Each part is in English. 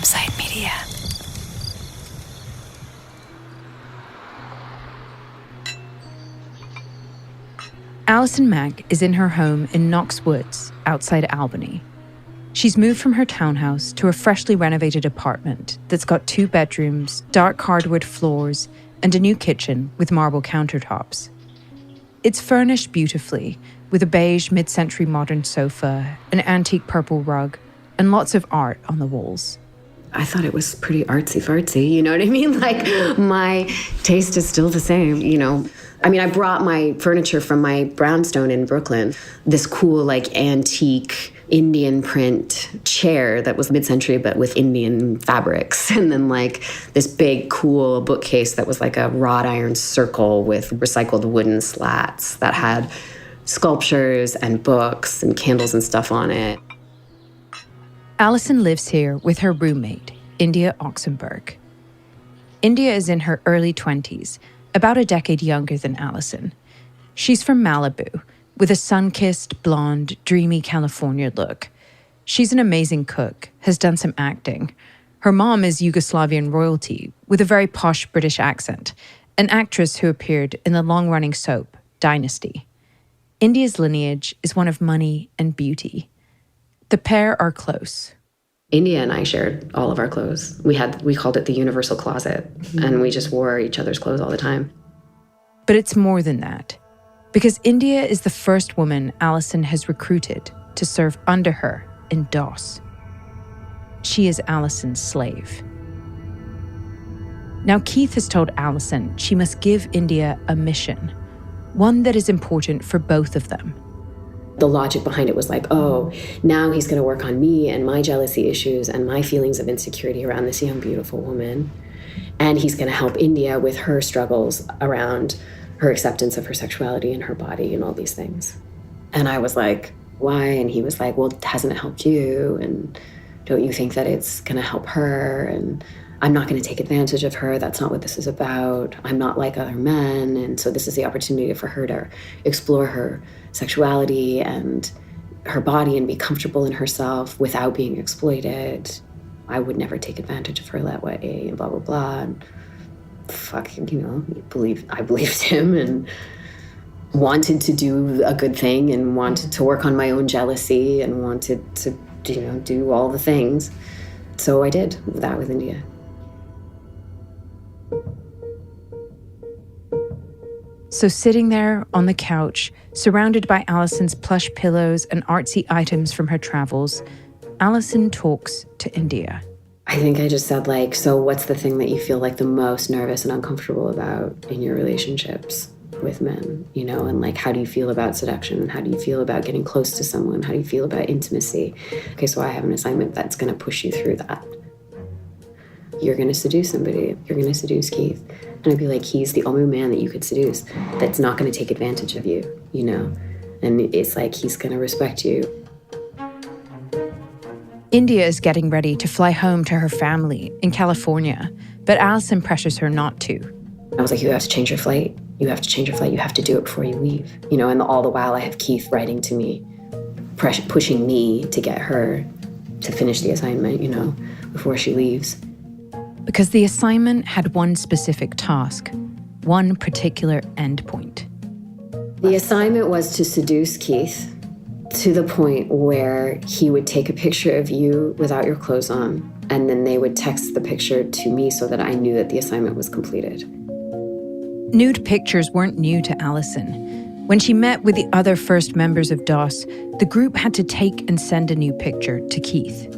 Website Media. Allison Mack is in her home in Knox Woods, outside Albany. She's moved from her townhouse to a freshly renovated apartment that's got 2 bedrooms, dark hardwood floors, and a new kitchen with marble countertops. It's furnished beautifully, with a beige mid-century modern sofa, an antique purple rug, and lots of art on the walls. I thought it was pretty artsy-fartsy, you know what I mean? Like, my taste is still the same, you know? I mean, I brought my furniture from my brownstone in Brooklyn, this cool, like, antique Indian print chair that was mid-century but with Indian fabrics. And then, like, this big, cool bookcase that was like a wrought iron circle with recycled wooden slats that had sculptures and books and candles and stuff on it. Allison lives here with her roommate, India Oxenberg. India is in her early 20s, about a decade younger than Allison. She's from Malibu, with a sun-kissed, blonde, dreamy California look. She's an amazing cook, has done some acting. Her mom is Yugoslavian royalty, with a very posh British accent, an actress who appeared in the long-running soap, Dynasty. India's lineage is one of money and beauty. The pair are close. India and I shared all of our clothes. We called it the universal closet, and we just wore each other's clothes all the time. But it's more than that, because India is the first woman Allison has recruited to serve under her in DOS. She is Allison's slave. Now, Keith has told Allison she must give India a mission, one that is important for both of them. The logic behind it was like, oh, now he's going to work on me and my jealousy issues and my feelings of insecurity around this young, beautiful woman. And he's going to help India with her struggles around her acceptance of her sexuality and her body and all these things. And I was like, why? And he was like, well, hasn't it helped you? And don't you think that it's going to help her? And I'm not going to take advantage of her. That's not what this is about. I'm not like other men. And so this is the opportunity for her to explore her sexuality and her body and be comfortable in herself without being exploited. I would never take advantage of her that way, and blah, blah, blah. And fucking, you know, I believed him and wanted to do a good thing and wanted to work on my own jealousy and wanted to, you know, do all the things. So I did that with India. So sitting there on the couch, surrounded by Allison's plush pillows and artsy items from her travels, Allison talks to India. I think I just said, like, so what's the thing that you feel like the most nervous and uncomfortable about in your relationships with men, you know? And, like, how do you feel about seduction? And how do you feel about getting close to someone? How do you feel about intimacy? Okay, so I have an assignment that's going to push you through that. You're going to seduce somebody. You're going to seduce Keith. And I'd be like, he's the only man that you could seduce that's not going to take advantage of you, you know? And it's like, he's going to respect you. India is getting ready to fly home to her family in California, but Allison pressures her not to. I was like, you have to change your flight. You have to change your flight. You have to do it before you leave. You know, and all the while I have Keith writing to me, pushing me to get her to finish the assignment, you know, before she leaves. Because the assignment had one specific task, one particular endpoint. The assignment was to seduce Keith to the point where he would take a picture of you without your clothes on, and then they would text the picture to me so that I knew that the assignment was completed. Nude pictures weren't new to Allison. When she met with the other first members of DOS, the group had to take and send a new picture to Keith.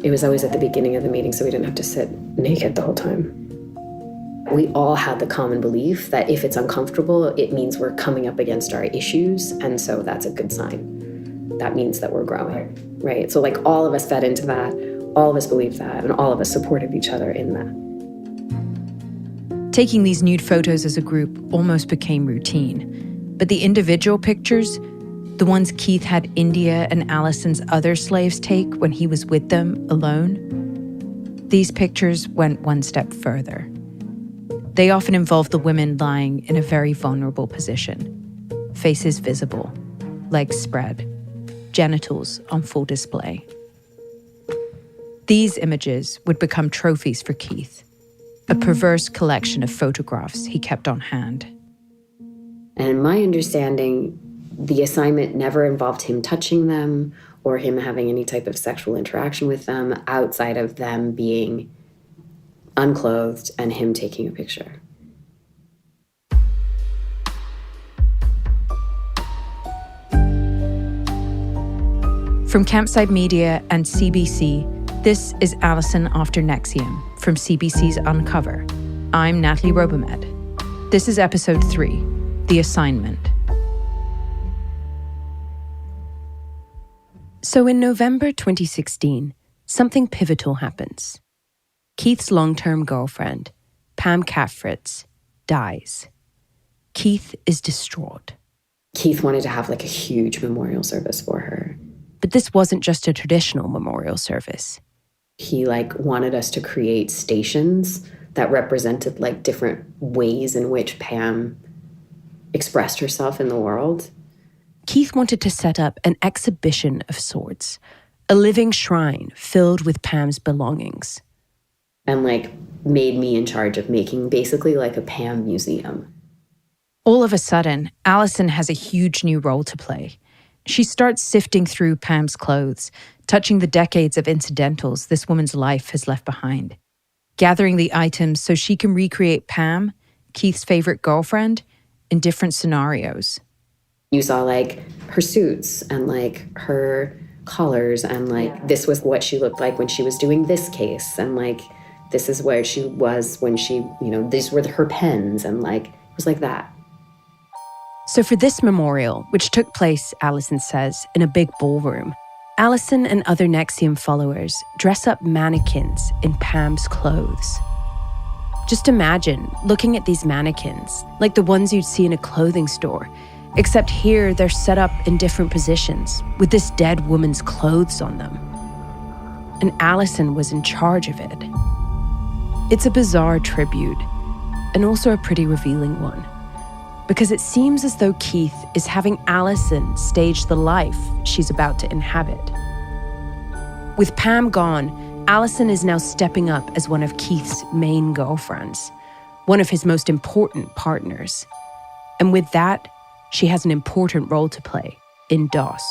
It was always at the beginning of the meeting, so we didn't have to sit naked the whole time. We all had the common belief that if it's uncomfortable, it means we're coming up against our issues, and so that's a good sign. That means that we're growing, right? So, like, all of us fed into that, all of us believed that, and all of us supported each other in that. Taking these nude photos as a group almost became routine, but the individual pictures, the ones Keith had India and Allison's other slaves take when he was with them alone, these pictures went one step further. They often involved the women lying in a very vulnerable position, faces visible, legs spread, genitals on full display. These images would become trophies for Keith, a perverse collection of photographs he kept on hand. And in my understanding, the assignment never involved him touching them or him having any type of sexual interaction with them outside of them being unclothed and him taking a picture. From Campside Media and CBC, this is Allison After NXIVM from CBC's Uncover. I'm Natalie Robomed. This is episode 3, The Assignment. So in November 2016, something pivotal happens. Keith's long-term girlfriend, Pam Catfritz, dies. Keith is distraught. Keith wanted to have like a huge memorial service for her. But this wasn't just a traditional memorial service. He wanted us to create stations that represented different ways in which Pam expressed herself in the world. Keith wanted to set up an exhibition of sorts, a living shrine filled with Pam's belongings. And made me in charge of making basically a Pam museum. All of a sudden, Allison has a huge new role to play. She starts sifting through Pam's clothes, touching the decades of incidentals this woman's life has left behind, gathering the items so she can recreate Pam, Keith's favorite girlfriend, in different scenarios. You saw her suits and her collars and this was what she looked like when she was doing this case and this is where she was when she, these were her pens and it was like that. So for this memorial, which took place, Allison says, in a big ballroom, Allison and other NXIVM followers dress up mannequins in Pam's clothes. Just imagine looking at these mannequins, like the ones you'd see in a clothing store, except here they're set up in different positions with this dead woman's clothes on them. And Allison was in charge of it. It's a bizarre tribute, and also a pretty revealing one, because it seems as though Keith is having Allison stage the life she's about to inhabit. With Pam gone, Allison is now stepping up as one of Keith's main girlfriends, one of his most important partners. And with that, she has an important role to play in DOS.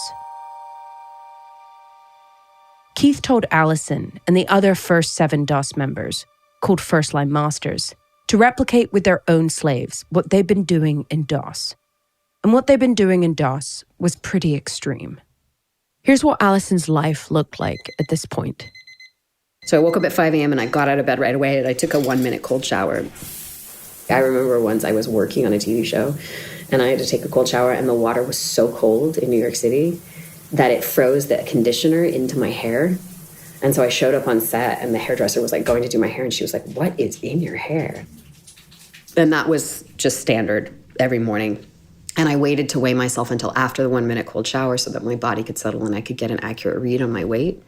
Keith told Allison and the other first 7 DOS members, called First Line Masters, to replicate with their own slaves what they'd been doing in DOS. And what they'd been doing in DOS was pretty extreme. Here's what Allison's life looked like at this point. So I woke up at 5 a.m. and I got out of bed right away and I took a 1-minute cold shower. I remember once I was working on a TV show and I had to take a cold shower and the water was so cold in New York City that it froze the conditioner into my hair. And so I showed up on set and the hairdresser was going to do my hair and she was like, "What is in your hair?" And that was just standard every morning. And I waited to weigh myself until after the 1-minute cold shower so that my body could settle and I could get an accurate read on my weight.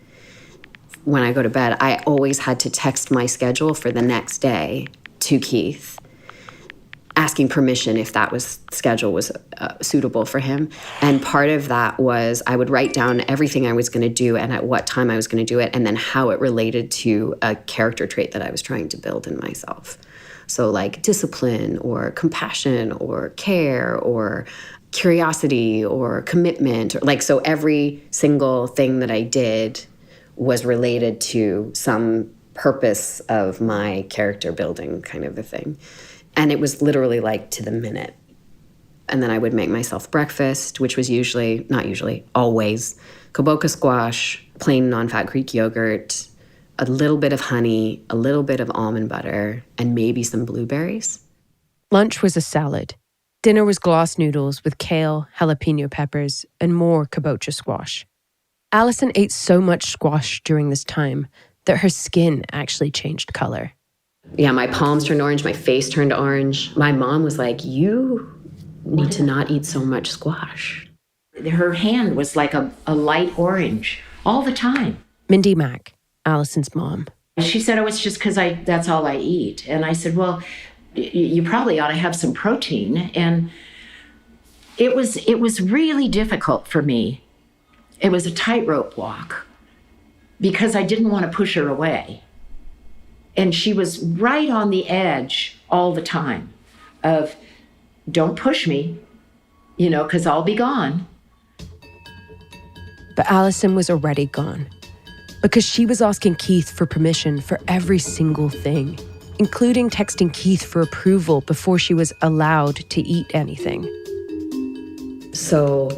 When I go to bed, I always had to text my schedule for the next day to Keith, asking permission if that schedule was suitable for him. And part of that was I would write down everything I was going to do and at what time I was going to do it, and then how it related to a character trait that I was trying to build in myself. So discipline or compassion or care or curiosity or commitment. So every single thing that I did was related to some purpose of my character building kind of a thing. And it was literally to the minute. And then I would make myself breakfast, which was always, kaboka squash, plain non-fat Greek yogurt, a little bit of honey, a little bit of almond butter, and maybe some blueberries. Lunch was a salad. Dinner was glass noodles with kale, jalapeno peppers, and more kabocha squash. Allison ate so much squash during this time that her skin actually changed color. Yeah, my palms turned orange, my face turned orange. My mom was like, "You need to not eat so much squash." Her hand was like a light orange all the time. Mindy Mack, Allison's mom. She said, "Oh, it's just because that's all I eat." And I said, "Well, you probably ought to have some protein." And it was really difficult for me. It was a tightrope walk. because I didn't want to push her away. And she was right on the edge all the time of, don't push me, because I'll be gone. But Allison was already gone, because she was asking Keith for permission for every single thing, including texting Keith for approval before she was allowed to eat anything. So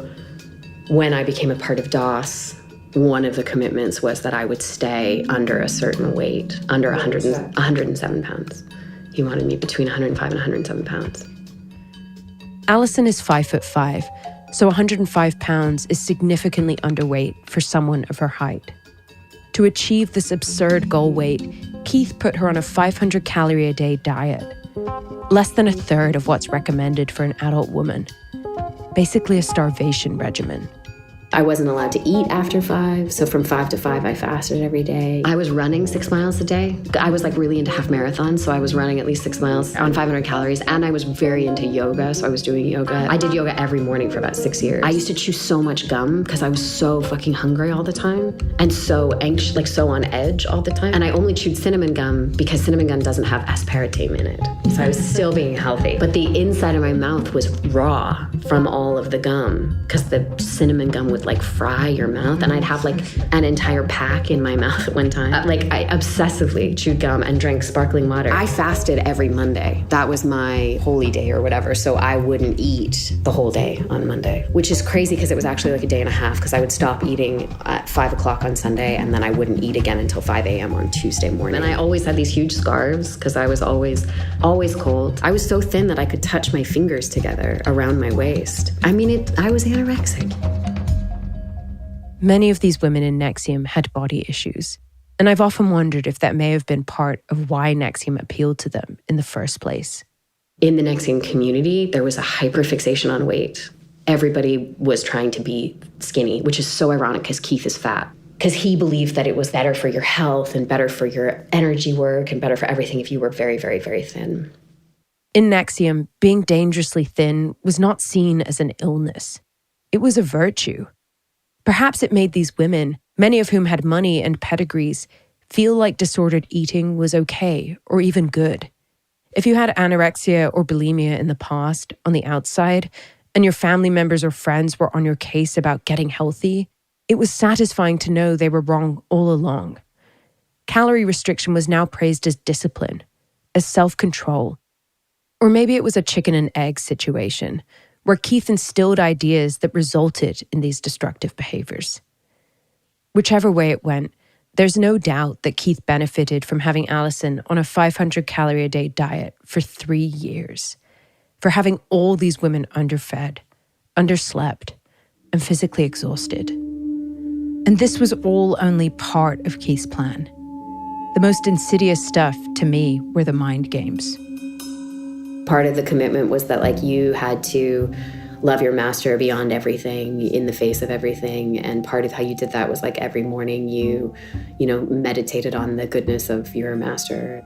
when I became a part of DOS, one of the commitments was that I would stay under a certain weight, under 107 pounds. He wanted me between 105 and 107 pounds. Allison is 5'5", so 105 pounds is significantly underweight for someone of her height. To achieve this absurd goal weight, Keith put her on a 500-calorie-a-day diet, less than a third of what's recommended for an adult woman. Basically a starvation regimen. I wasn't allowed to eat after 5, so from 5 to 5, I fasted every day. I was running 6 miles a day. I was really into half marathons, so I was running at least 6 miles on 500 calories, and I was very into yoga, so I was doing yoga. I did yoga every morning for about 6 years. I used to chew so much gum because I was so fucking hungry all the time, and so anxious, so on edge all the time. And I only chewed cinnamon gum because cinnamon gum doesn't have aspartame in it, so I was still being healthy. But the inside of my mouth was raw from all of the gum, because the cinnamon gum would fry your mouth, and I'd have an entire pack in my mouth at one time. I obsessively chewed gum and drank sparkling water. I fasted every Monday. That was my holy day or whatever, so I wouldn't eat the whole day on Monday, which is crazy because it was actually a day and a half, because I would stop eating at 5 o'clock on Sunday, and then I wouldn't eat again until 5 a.m. on Tuesday morning. And I always had these huge scarves because I was always cold. I was so thin that I could touch my fingers together around my waist. I was anorexic. Many of these women in NXIVM had body issues, and I've often wondered if that may have been part of why NXIVM appealed to them in the first place. In the NXIVM community, there was a hyperfixation on weight. Everybody was trying to be skinny, which is so ironic because Keith is fat. Because he believed that it was better for your health and better for your energy work and better for everything if you were very, very, very thin. In NXIVM, being dangerously thin was not seen as an illness. It was a virtue. Perhaps it made these women, many of whom had money and pedigrees, feel like disordered eating was okay or even good. If you had anorexia or bulimia in the past, on the outside, and your family members or friends were on your case about getting healthy, it was satisfying to know they were wrong all along. Calorie restriction was now praised as discipline, as self-control. Or maybe it was a chicken and egg situation, where Keith instilled ideas that resulted in these destructive behaviors. Whichever way it went, there's no doubt that Keith benefited from having Allison on a 500-calorie-a-day diet for 3 years, for having all these women underfed, underslept, and physically exhausted. And this was all only part of Keith's plan. The most insidious stuff, to me, were the mind games. Part of the commitment was that you had to love your master beyond everything, in the face of everything. And part of how you did that was every morning you meditated on the goodness of your master.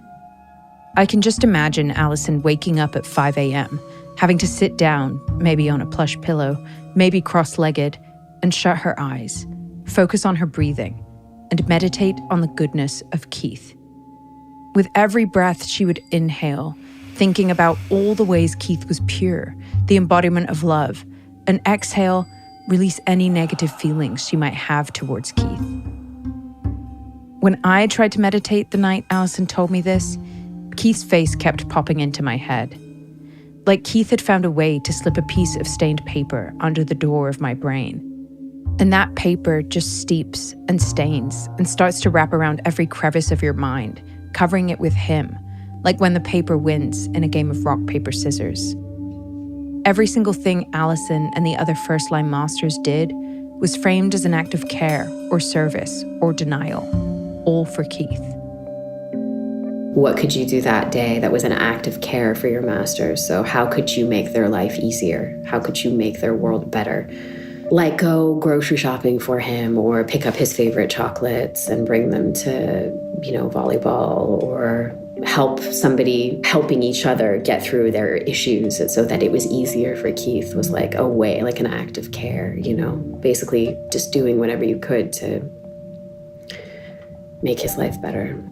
I can just imagine Allison waking up at 5 a.m., having to sit down, maybe on a plush pillow, maybe cross-legged, and shut her eyes, focus on her breathing, and meditate on the goodness of Keith. With every breath she would inhale, thinking about all the ways Keith was pure, the embodiment of love, and exhale, release any negative feelings she might have towards Keith. When I tried to meditate the night Allison told me this, Keith's face kept popping into my head. Like Keith had found a way to slip a piece of stained paper under the door of my brain. And that paper just steeps and stains and starts to wrap around every crevice of your mind, covering it with him, like when the paper wins in a game of rock, paper, scissors. Every single thing Allison and the other first-line masters did was framed as an act of care or service or denial, all for Keith. What could you do that day that was an act of care for your masters? So how could you make their life easier? How could you make their world better? Like go grocery shopping for him or pick up his favorite chocolates and bring them to, volleyball, or help somebody helping each other get through their issues so that it was easier for Keith was a way, an act of care, basically just doing whatever you could to make his life better.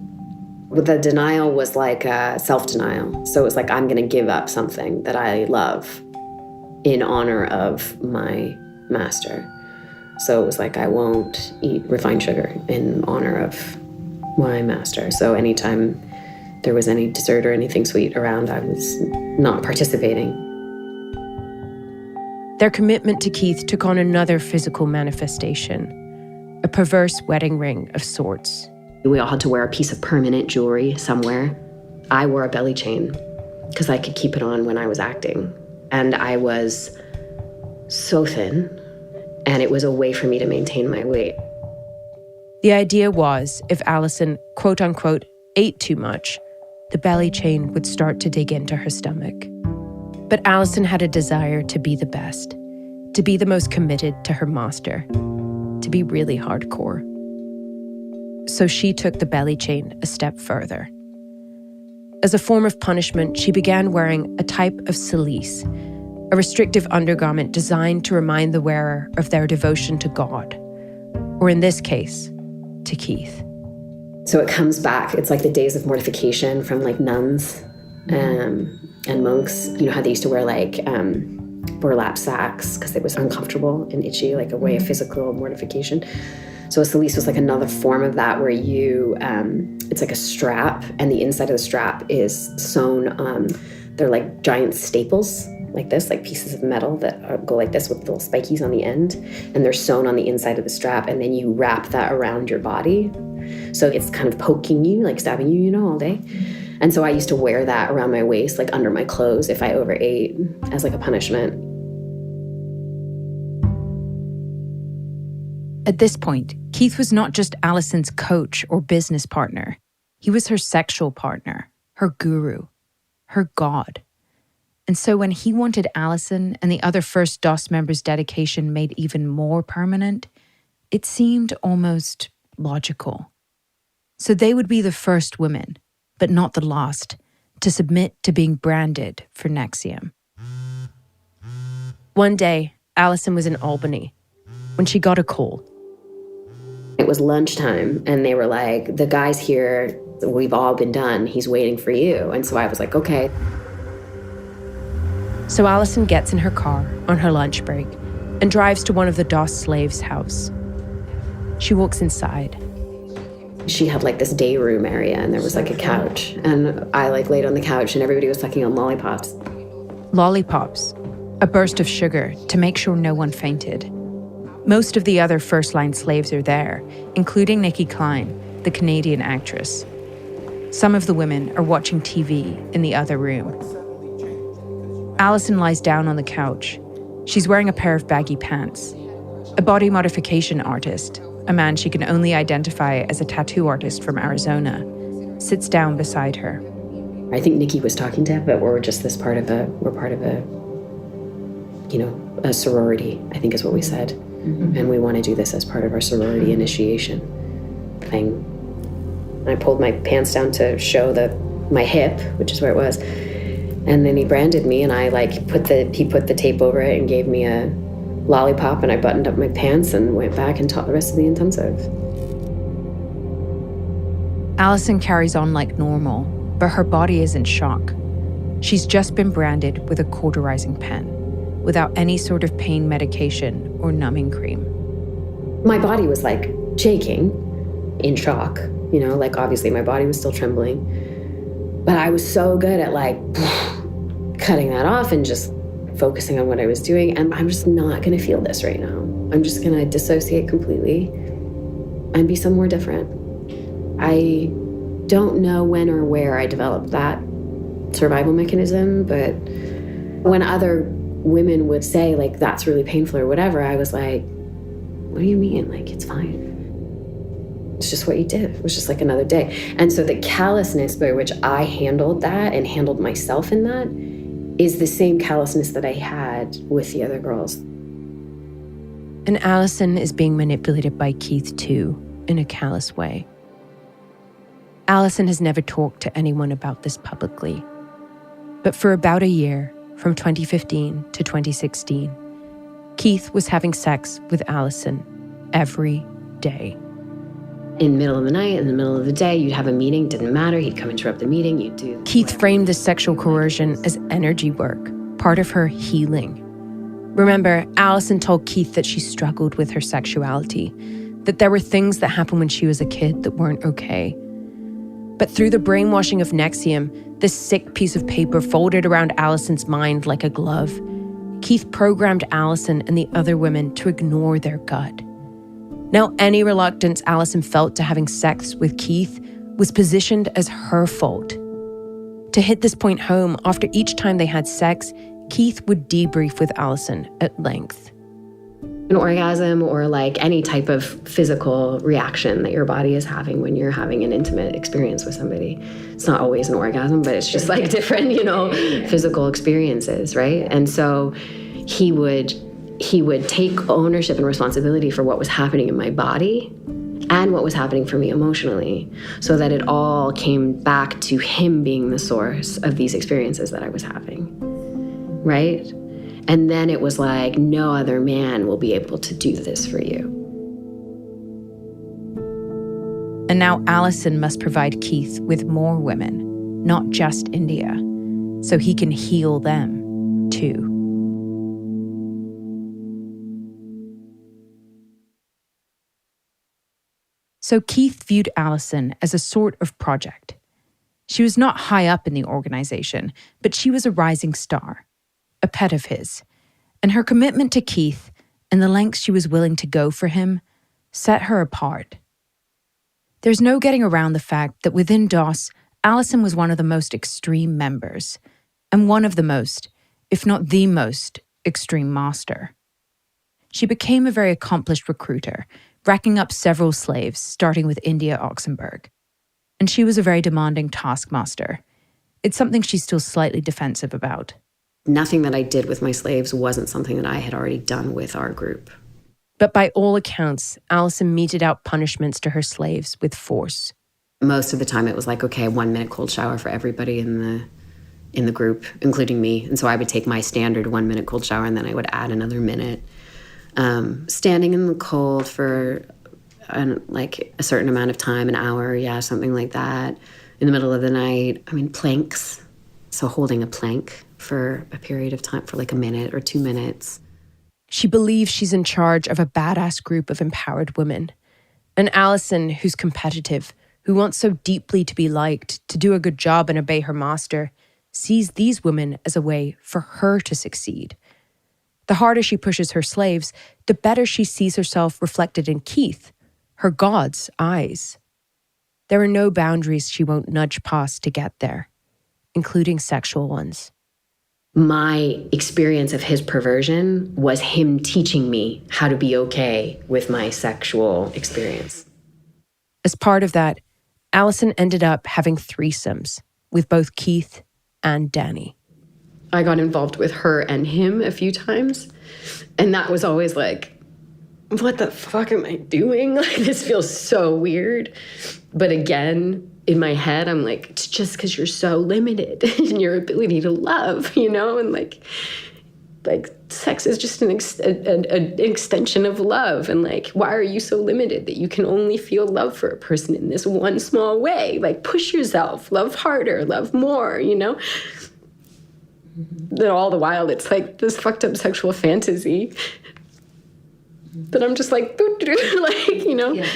The denial was like self-denial. So it was like, I'm going to give up something that I love in honor of my master. So it was like, I won't eat refined sugar in honor of my master. So anytime there was any dessert or anything sweet around, I was not participating. Their commitment to Keith took on another physical manifestation, a perverse wedding ring of sorts. We all had to wear a piece of permanent jewelry somewhere. I wore a belly chain because I could keep it on when I was acting. And I was so thin, and it was a way for me to maintain my weight. The idea was, if Allison, quote unquote, ate too much, the belly chain would start to dig into her stomach. But Allison had a desire to be the best, to be the most committed to her master, to be really hardcore. So she took the belly chain a step further. As a form of punishment, she began wearing a type of cilice, a restrictive undergarment designed to remind the wearer of their devotion to God, or in this case, to Keith. So it comes back. It's like the days of mortification from like nuns and monks. You know how they used to wear like burlap sacks because it was uncomfortable and itchy, like a way of physical mortification. So a cilice was like another form of that, where you, it's like a strap, and the inside of the strap is sewn, they're like giant staples, like this, like pieces of metal that go like this with little spikies on the end, and they're sewn on the inside of the strap, and then you wrap that around your body. So it's kind of poking you, like stabbing you, you know, all day. And so I used to wear that around my waist, like under my clothes if I overate, as like a punishment. At this point, Keith was not just Allison's coach or business partner. He was her sexual partner, her guru, her god. And so when he wanted Allison and the other First DOS members' dedication made even more permanent, it seemed almost logical. So they would be the first women, but not the last, to submit to being branded for NXIVM. One day, Allison was in Albany when she got a call. It was lunchtime, and they were like, the guy's here, we've all been done, he's waiting for you. And so I was like, okay. So Allison gets in her car on her lunch break and drives to one of the DOS slaves' house. She walks inside. She had like this day room area, and there was like a couch, and I like laid on the couch, and everybody was sucking on lollipops. Lollipops, a burst of sugar to make sure no one fainted. Most of the other first-line slaves are there, including Nikki Klein, the Canadian actress. Some of the women are watching TV in the other room. Allison lies down on the couch. She's wearing a pair of baggy pants. A body modification artist, a man she can only identify as a tattoo artist from Arizona, sits down beside her. I think Nikki was talking to him, but we're just we're part of a, you know, a sorority, I think is what we said. Mm-hmm. And we want to do this as part of our sorority initiation thing. And I pulled my pants down to show my hip, which is where it was. And then he branded me, and I like he put the tape over it and gave me a lollipop, and I buttoned up my pants and went back and taught the rest of the intensive. Allison carries on like normal, but her body is in shock. She's just been branded with a cauterizing pen, without any sort of pain medication or numbing cream. My body was like shaking, in shock, you know, like obviously my body was still trembling. But I was so good at like cutting that off and just focusing on what I was doing. And I'm just not going to feel this right now. I'm just going to dissociate completely and be somewhere different. I don't know when or where I developed that survival mechanism, but when other women would say like, that's really painful or whatever, I was like, what do you mean? Like, it's fine. It's just what you did. It was just like another day. And so the callousness by which I handled that and handled myself in that is the same callousness that I had with the other girls. And Allison is being manipulated by Keith too, in a callous way. Allison has never talked to anyone about this publicly. But for about a year, from 2015 to 2016, Keith was having sex with Allison every day. in the middle of the night, in the middle of the day, you'd have a meeting, didn't matter, he'd come interrupt the meeting, you'd do... Keith framed this sexual coercion as energy work, part of her healing. Remember, Allison told Keith that she struggled with her sexuality, that there were things that happened when she was a kid that weren't okay. But through the brainwashing of NXIVM, this sick piece of paper folded around Allison's mind like a glove, Keith programmed Allison and the other women to ignore their gut. Now, any reluctance Allison felt to having sex with Keith was positioned as her fault. To hit this point home, after each time they had sex, Keith would debrief with Allison at length. An orgasm or like any type of physical reaction that your body is having when you're having an intimate experience with somebody. It's not always an orgasm, but it's just like different, physical experiences, right? And so he would take ownership and responsibility for what was happening in my body and what was happening for me emotionally, so that it all came back to him being the source of these experiences that I was having, right? And then it was like, no other man will be able to do this for you. And now Allison must provide Keith with more women, not just India, so he can heal them too. So Keith viewed Allison as a sort of project. She was not high up in the organization, but she was a rising star, a pet of his, and her commitment to Keith and the lengths she was willing to go for him set her apart. There's no getting around the fact that within DOS, Allison was one of the most extreme members, and one of the most, if not the most, extreme master. She became a very accomplished recruiter, racking up several slaves, starting with India Oxenberg. And she was a very demanding taskmaster. It's something she's still slightly defensive about. Nothing that I did with my slaves wasn't something that I had already done with our group. But by all accounts, Allison meted out punishments to her slaves with force. Most of the time it was like, okay, 1 minute cold shower for everybody in the group, including me. And so I would take my standard 1 minute cold shower and then I would add another minute. Standing in the cold for like a certain amount of time, an hour, something like that. In the middle of the night, planks. So holding a plank for a period of time, for like a minute or 2 minutes. She believes she's in charge of a badass group of empowered women. And Allison, who's competitive, who wants so deeply to be liked, to do a good job and obey her master, sees these women as a way for her to succeed. The harder she pushes her slaves, the better she sees herself reflected in Keith, her God's eyes. There are no boundaries she won't nudge past to get there, including sexual ones. My experience of his perversion was him teaching me how to be okay with my sexual experience. As part of that, Allison ended up having threesomes with both Keith and Danny. I got involved with her and him a few times, and that was always like, what the fuck am I doing? Like, this feels so weird. But again, in my head, I'm like, it's just because you're so limited in your ability to love, and like sex is just an extension of love. And like, why are you so limited that you can only feel love for a person in this one small way? Like, push yourself, love harder, love more, Then all the while, it's like this fucked up sexual fantasy that I'm just like, Yeah.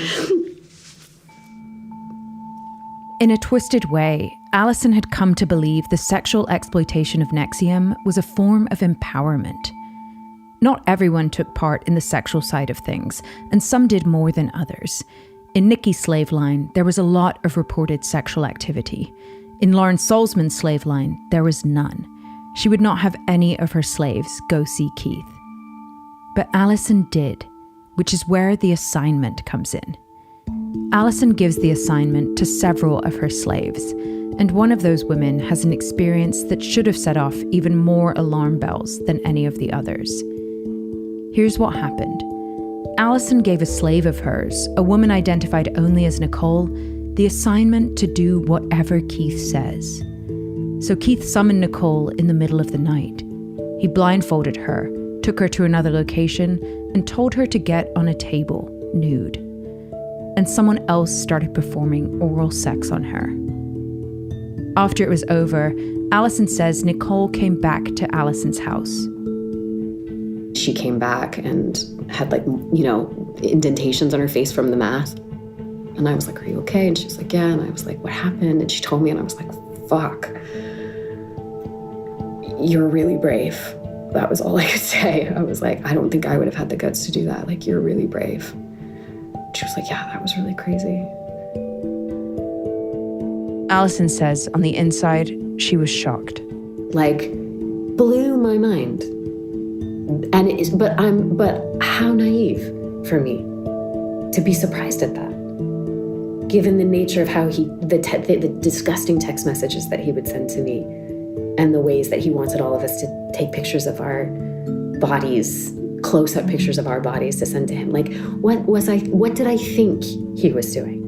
In a twisted way, Allison had come to believe the sexual exploitation of NXIVM was a form of empowerment. Not everyone took part in the sexual side of things, and some did more than others. In Nikki's slave line, there was a lot of reported sexual activity. In Lauren Salzman's slave line, there was none. She would not have any of her slaves go see Keith. But Allison did, which is where the assignment comes in. Allison gives the assignment to several of her slaves, and one of those women has an experience that should have set off even more alarm bells than any of the others. Here's what happened. Allison gave a slave of hers, a woman identified only as Nicole, the assignment to do whatever Keith says. So Keith summoned Nicole in the middle of the night. He blindfolded her, took her to another location, and told her to get on a table, nude. and someone else started performing oral sex on her. After it was over, Allison says Nicole came back to Allison's house. She came back and had indentations on her face from the math. And I was like, "Are you okay?" And she was like, "Yeah." And I was like, "What happened?" And she told me, and I was like, "Fuck. You're really brave." That was all I could say. I was like, "I don't think I would have had the guts to do that. Like, you're really brave." She was like, "Yeah, that was really crazy." Allison says on the inside, she was shocked. Like, blew my mind. And but how naive for me to be surprised at that, given the nature of how the disgusting text messages that he would send to me, and the ways that he wanted all of us to take pictures of our bodies, close-up pictures of our bodies to send to him. Like, what did I think he was doing?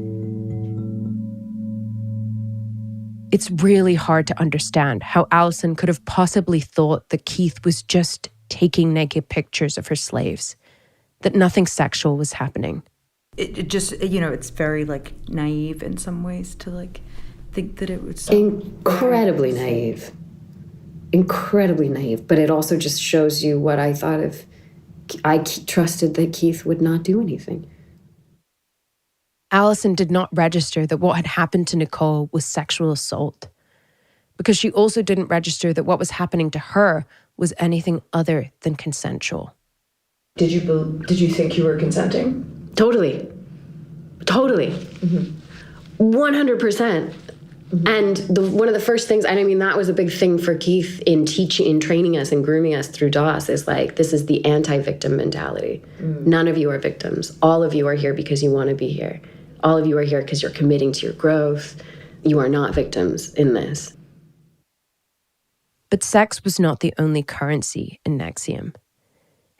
It's really hard to understand how Allison could have possibly thought that Keith was just taking naked pictures of her slaves, that nothing sexual was happening. It just, it's very, naive in some ways to, think that it was... Incredibly naive. Incredibly naive. But it also just shows you what I thought of. I trusted that Keith would not do anything. Allison did not register that what had happened to Nicole was sexual assault, because she also didn't register that what was happening to her was anything other than consensual. Did you think you were consenting? Totally. Mm-hmm. 100%. Mm-hmm. And one of the first things, and I mean, that was a big thing for Keith in training us and grooming us through DOS, is this is the anti-victim mentality. Mm. None of you are victims. All of you are here because you want to be here. All of you are here because you're committing to your growth. You are not victims in this. But sex was not the only currency in NXIVM.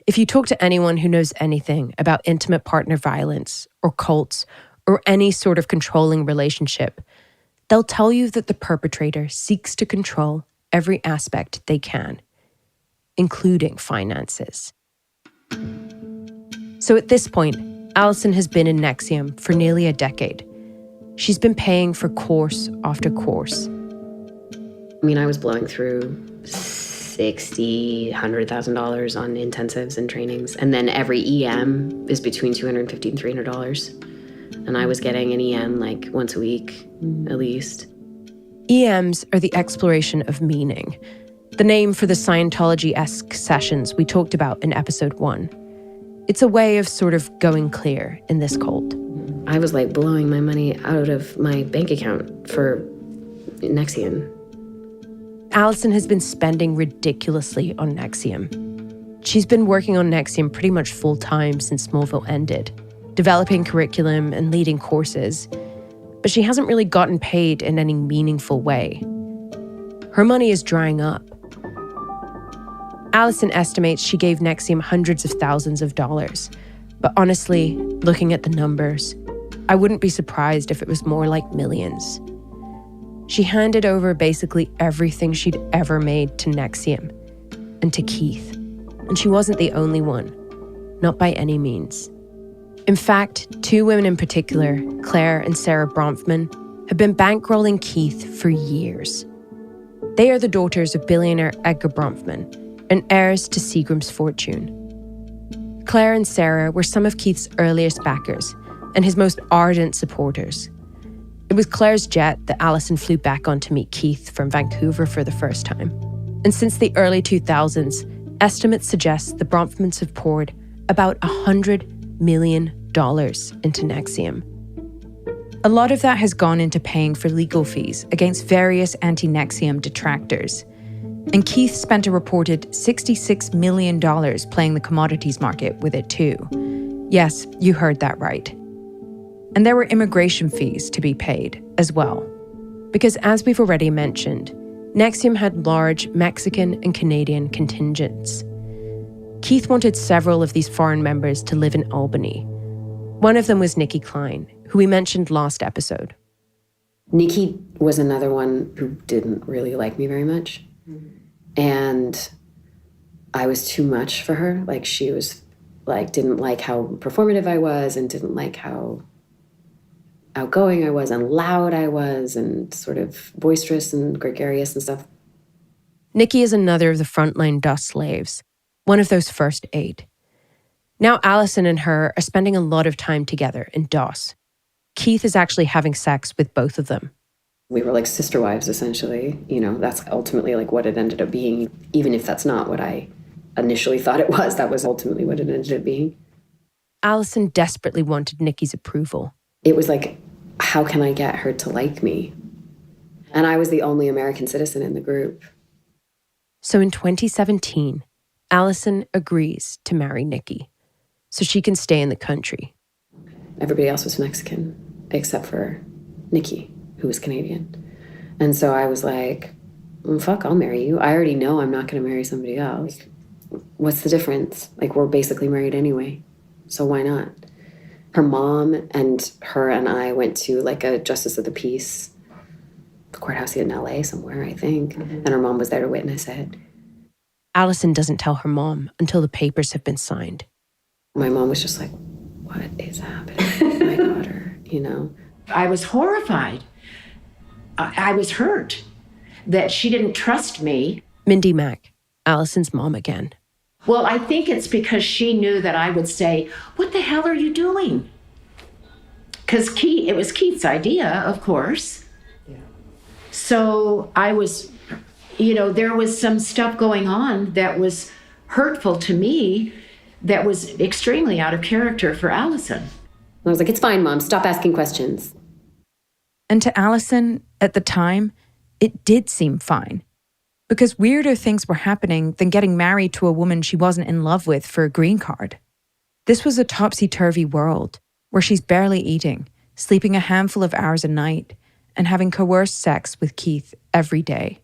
If you talk to anyone who knows anything about intimate partner violence or cults or any sort of controlling relationship, they'll tell you that the perpetrator seeks to control every aspect they can, including finances. So at this point, Allison has been in NXIVM for nearly a decade. She's been paying for course after course. I mean, I was blowing through $60,000, $100,000 on intensives and trainings. And then every EM is between $250 and $300. And I was getting an EM once a week, at least. EMs are the exploration of meaning, the name for the Scientology-esque sessions we talked about in episode 1. It's a way of sort of going clear in this cult. I was blowing my money out of my bank account for NXIVM. Allison has been spending ridiculously on NXIVM. She's been working on NXIVM pretty much full-time since Smallville ended, developing curriculum and leading courses, but she hasn't really gotten paid in any meaningful way. Her money is drying up. Allison estimates she gave NXIVM hundreds of thousands of dollars, but honestly, looking at the numbers, I wouldn't be surprised if it was more like millions. She handed over basically everything she'd ever made to NXIVM and to Keith. And she wasn't the only one, not by any means. In fact, 2 women in particular, Claire and Sarah Bronfman, have been bankrolling Keith for years. They are the daughters of billionaire Edgar Bronfman and heirs to Seagram's fortune. Claire and Sarah were some of Keith's earliest backers and his most ardent supporters. It was Claire's jet that Allison flew back on to meet Keith from Vancouver for the first time. And since the early 2000s, estimates suggest the Bronfmans have poured about $100 million into NXIVM. A lot of that has gone into paying for legal fees against various anti-NXIVM detractors. And Keith spent a reported $66 million playing the commodities market with it too. Yes, you heard that right. And there were immigration fees to be paid as well. Because as we've already mentioned, NXIVM had large Mexican and Canadian contingents. Keith wanted several of these foreign members to live in Albany. One of them was Nikki Klein, who we mentioned last episode. Nikki was another one who didn't really like me very much. And I was too much for her. She was didn't like how performative I was and didn't like how outgoing I was and loud I was and sort of boisterous and gregarious and stuff. Nikki is another of the frontline DOS slaves, one of those first 8. Now Allison and her are spending a lot of time together in DOS. Keith is actually having sex with both of them. We were like sister wives, essentially. You know, that's ultimately like what it ended up being. Even if that's not what I initially thought it was, that was ultimately what it ended up being. Allison desperately wanted Nikki's approval. It was like, how can I get her to like me? And I was the only American citizen in the group. So in 2017, Allison agrees to marry Nikki so she can stay in the country. Everybody else was Mexican, except for Nikki, who was Canadian. And so I was like, fuck, I'll marry you. I already know I'm not going to marry somebody else. What's the difference? Like, we're basically married anyway. So why not? Her mom and her and I went to like a justice of the peace courthouse in LA somewhere, I think. And her mom was there to witness it. Allison doesn't tell her mom until the papers have been signed. My mom was just like, what is happening with my daughter, you know? I was horrified. I was hurt that she didn't trust me. Mindy Mack, Allison's mom again. Well, I think it's because she knew that I would say, what the hell are you doing? Because it was Keith's idea, of course. Yeah. So I was, there was some stuff going on that was hurtful to me that was extremely out of character for Allison. I was like, it's fine, Mom. Stop asking questions. And to Allison, at the time, it did seem fine. Because weirder things were happening than getting married to a woman she wasn't in love with for a green card. This was a topsy-turvy world where she's barely eating, sleeping a handful of hours a night, and having coerced sex with Keith every day.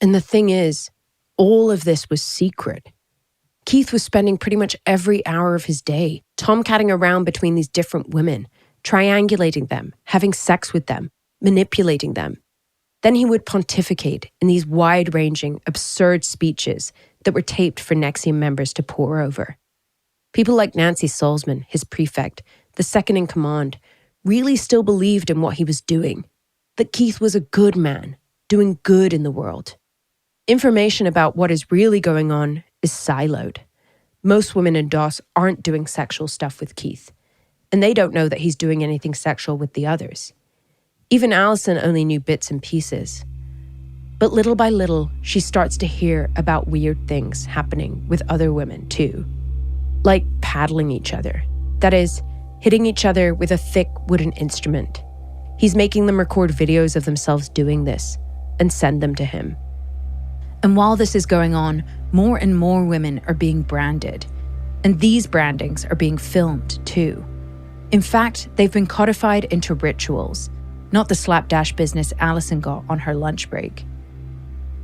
And the thing is, all of this was secret. Keith was spending pretty much every hour of his day tomcatting around between these different women, triangulating them, having sex with them, manipulating them. Then he would pontificate in these wide-ranging, absurd speeches that were taped for NXIVM members to pore over. People like Nancy Salzman, his prefect, the second in command, really still believed in what he was doing, that Keith was a good man, doing good in the world. Information about what is really going on is siloed. Most women in DOS aren't doing sexual stuff with Keith, and they don't know that he's doing anything sexual with the others. Even Allison only knew bits and pieces. But little by little, she starts to hear about weird things happening with other women too. Like paddling each other. That is, hitting each other with a thick wooden instrument. He's making them record videos of themselves doing this and send them to him. And while this is going on, more and more women are being branded. And these brandings are being filmed too. In fact, they've been codified into rituals, not the slapdash business Allison got on her lunch break.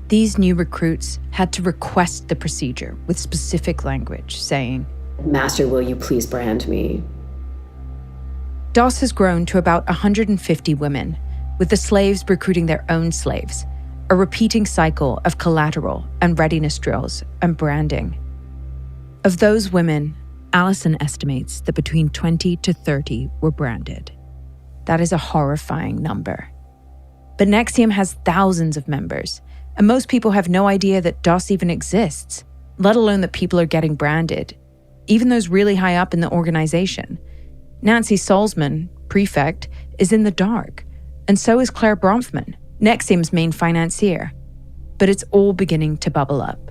These new recruits had to request the procedure with specific language, saying, Master, will you please brand me? DOS has grown to about 150 women, with the slaves recruiting their own slaves, a repeating cycle of collateral and readiness drills and branding. Of those women, Allison estimates that between 20 to 30 were branded. That is a horrifying number. But NXIVM has thousands of members, and most people have no idea that DOS even exists, let alone that people are getting branded, even those really high up in the organization. Nancy Salzman, prefect, is in the dark, and so is Claire Bronfman, NXIVM's main financier. But it's all beginning to bubble up.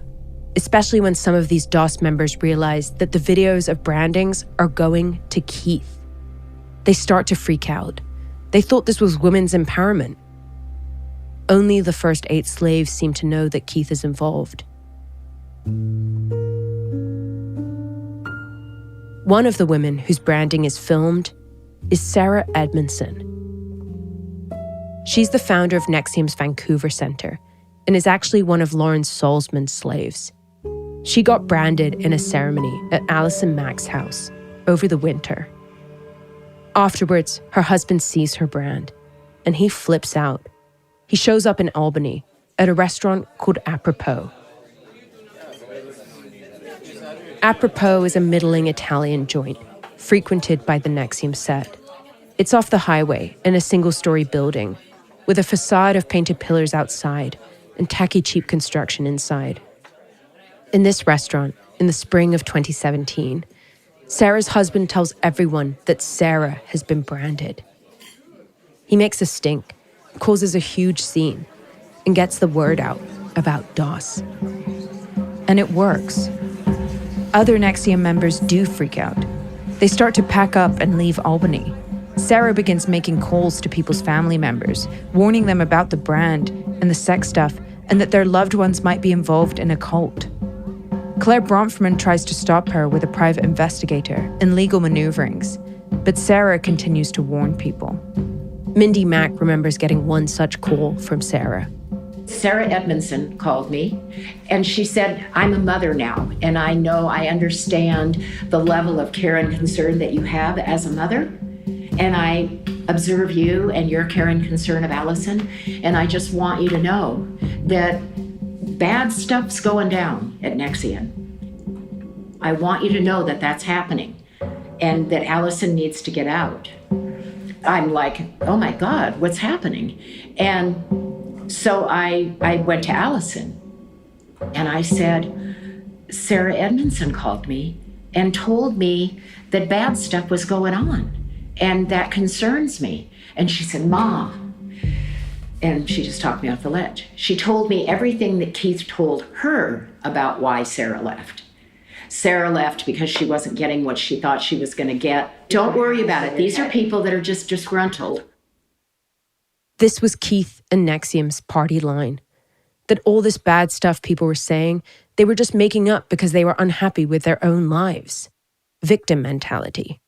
Especially when some of these DOS members realize that the videos of brandings are going to Keith. They start to freak out. They thought this was women's empowerment. Only the first 8 slaves seem to know that Keith is involved. One of the women whose branding is filmed is Sarah Edmondson. She's the founder of NXIVM's Vancouver Centre and is actually one of Lawrence Salzman's slaves. She got branded in a ceremony at Allison Mack's house over the winter. Afterwards, her husband sees her brand, and he flips out. He shows up in Albany at a restaurant called Apropos. Apropos is a middling Italian joint, frequented by the NXIVM set. It's off the highway in a single-story building with a facade of painted pillars outside and tacky cheap construction inside. In this restaurant, in the spring of 2017, Sarah's husband tells everyone that Sarah has been branded. He makes a stink, causes a huge scene, and gets the word out about DOS. And it works. Other NXIVM members do freak out. They start to pack up and leave Albany. Sarah begins making calls to people's family members, warning them about the brand and the sex stuff, and that their loved ones might be involved in a cult. Claire Bronfman tries to stop her with a private investigator and legal maneuverings, but Sarah continues to warn people. Mindy Mack remembers getting one such call from Sarah. Sarah Edmondson called me, and she said, I'm a mother now, and I understand the level of care and concern that you have as a mother, and I observe you and your care and concern of Allison, and I just want you to know that bad stuff's going down at NXIVM. I want you to know that that's happening, and that Allison needs to get out. I'm like, oh my God, what's happening? And so I went to Allison and I said, Sarah Edmondson called me and told me that bad stuff was going on, and that concerns me. And she said, Mom, and she just talked me off the ledge. She told me everything that Keith told her about why Sarah left. Sarah left because she wasn't getting what she thought she was going to get. Don't worry about it. These are people that are just disgruntled. This was Keith and NXIVM's party line. That all this bad stuff people were saying, they were just making up because they were unhappy with their own lives. Victim mentality.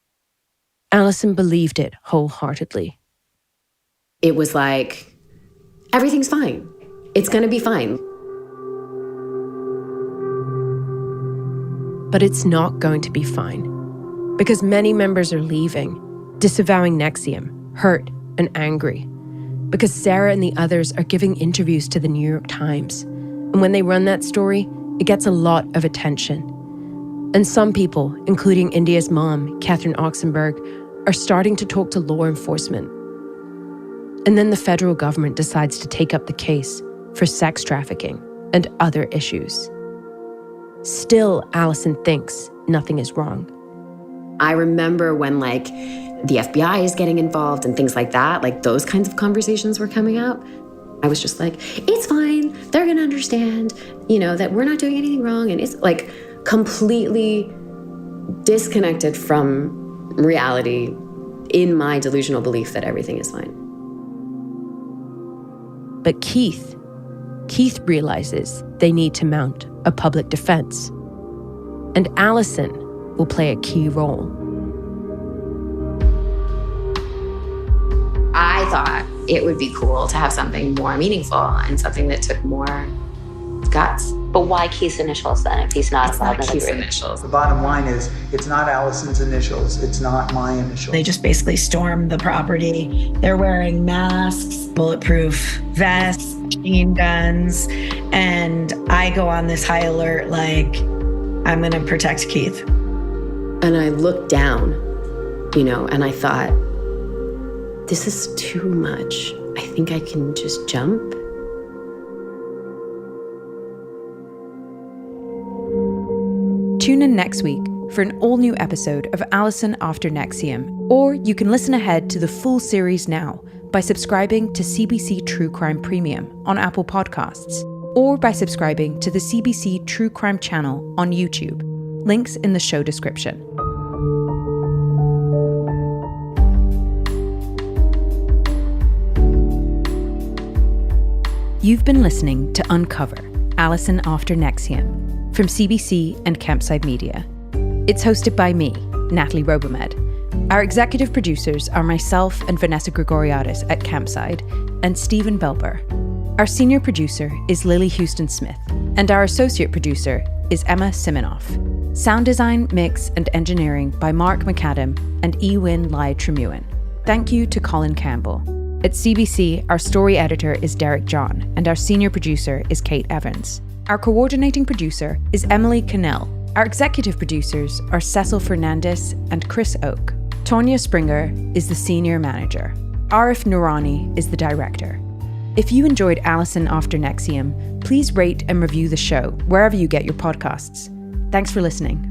Allison believed it wholeheartedly. It was like, everything's fine. It's going to be fine. But it's not going to be fine, because many members are leaving, disavowing NXIVM, hurt and angry, because Sarah and the others are giving interviews to the New York Times. And when they run that story, it gets a lot of attention. And some people, including India's mom, Catherine Oxenberg, are starting to talk to law enforcement. And then the federal government decides to take up the case for sex trafficking and other issues. Still, Allison thinks nothing is wrong. I remember when the FBI is getting involved and things like that, those kinds of conversations were coming up. I was just like, it's fine. They're going to understand, that we're not doing anything wrong. And it's completely disconnected from reality in my delusional belief that everything is fine. But Keith realizes they need to mount a public defense. And Allison will play a key role. I thought it would be cool to have something more meaningful and something that took more guts. But why Keith's initials then if he's not involved in the group? Initials. The bottom line is, it's not Allison's initials. It's not my initials. They just basically stormed the property. They're wearing masks, bulletproof vests, machine guns, and I go on this high alert I'm going to protect Keith. And I looked down, and I thought, this is too much. I think I can just jump. Tune in next week for an all-new episode of Allison After NXIVM, or you can listen ahead to the full series now by subscribing to CBC True Crime Premium on Apple Podcasts, or by subscribing to the CBC True Crime channel on YouTube. Links in the show description. You've been listening to Uncover, Allison After NXIVM, from CBC and Campside Media. It's hosted by me, Natalie Robomed. Our executive producers are myself and Vanessa Gregoriadis at Campside, and Stephen Belber. Our senior producer is Lily Houston-Smith, and our associate producer is Emma Siminoff. Sound design, mix, and engineering by Mark McAdam and Ewan Lai Tremuan. Thank you to Colin Campbell. At CBC, our story editor is Derek John, and our senior producer is Kate Evans. Our coordinating producer is Emily Cannell. Our executive producers are Cecil Fernandez and Chris Oak. Tonya Springer is the senior manager. Arif Noorani is the director. If you enjoyed Allison After NXIVM, please rate and review the show wherever you get your podcasts. Thanks for listening.